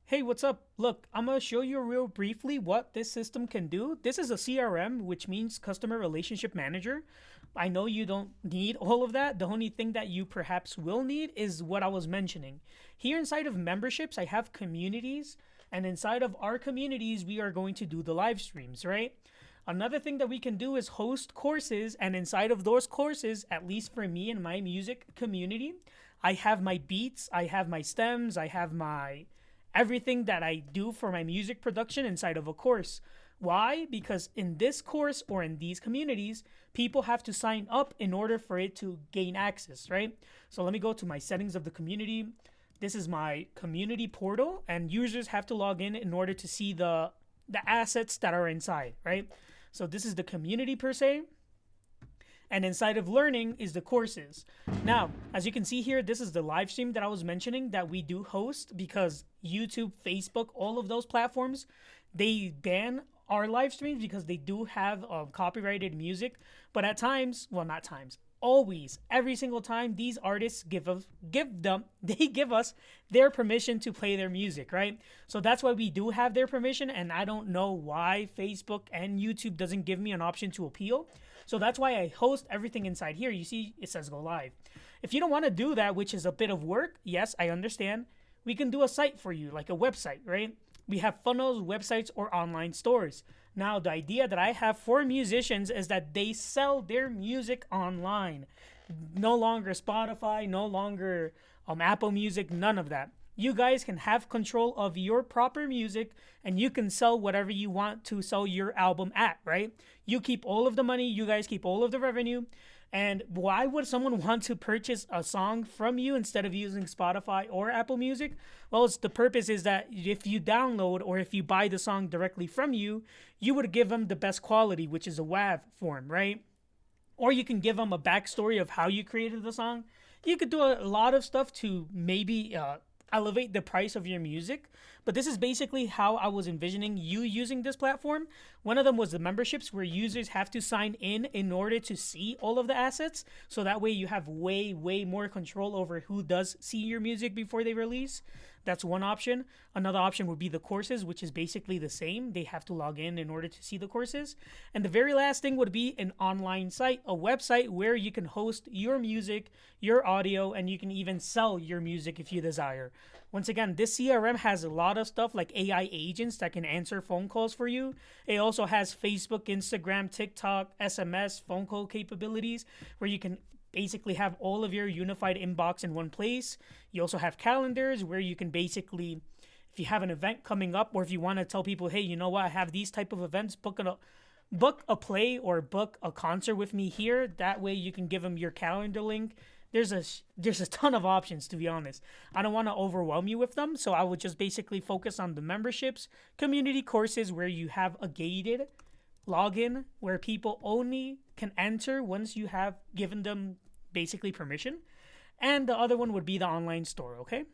Hey, what's up? Look, I'm going to show you real briefly what this system can do. This is a CRM, which means Customer Relationship Manager. I know you don't need all of that. The only thing that you perhaps will need is what I was mentioning. Here inside of memberships, I have communities, and inside of our communities, we are going to do the live streams, right? Another thing that we can do is host courses, and inside of those courses, at least for me and my music community, I have my beats, I have my stems, I have my everything that I do for my music production inside of a course. Why? Because in this course or in these communities, people have to sign up in order for it to gain access, right? So let me go to my settings of the community. This is my community portal, and users have to log in order to see the assets that are inside, right? So this is the community per se. And inside of learning is the courses. Now, as you can see here, this is the live stream that I was mentioning that we do host because YouTube, Facebook, all of those platforms, they ban our live streams because they do have copyrighted music. But at times, well, not times, always, every single time, these artists give us their permission to play their music, right? So that's why we do have their permission, and I don't know why Facebook and YouTube doesn't give me an option to appeal. So that's why I host everything inside here. You see, it says go live. If you don't want to do that, which is a bit of work, yes, I understand. We can do a site for you, like a website, right? We have funnels, websites, or online stores. Now, the idea that I have for musicians is that they sell their music online. No longer Spotify, no longer Apple Music, none of that. You guys can have control of your proper music, and you can sell whatever you want to sell your album at, right? You keep all of the money, you guys keep all of the revenue. And why would someone want to purchase a song from you instead of using Spotify or Apple Music? Well, the purpose is that if you download or if you buy the song directly from you, you would give them the best quality, which is a WAV form, right? Or you can give them a backstory of how you created the song. You could do a lot of stuff to maybe elevate the price of your music. But this is basically how I was envisioning you using this platform. One of them was the memberships, where users have to sign in order to see all of the assets. So that way you have way more control over who does see your music before they release. That's one option. Another option would be the courses, which is basically the same. They have to log in order to see the courses. And the very last thing would be an online site, a website where you can host your music, your audio, and you can even sell your music if you desire. Once again, this CRM has a lot of stuff like AI agents that can answer phone calls for you. It also has Facebook, Instagram, TikTok, SMS, phone call capabilities where you can basically have all of your unified inbox in one place. You also have calendars where you can basically, if you have an event coming up, or if you want to tell people, hey, you know what, I have these type of events, book a play or book a concert with me here. That way you can give them your calendar link. There's a ton of options, to be honest. I don't want to overwhelm you with them, so I would just basically focus on the memberships, community courses where you have a gated login where people only can enter once you have given them basically permission. And the other one would be the online store, okay?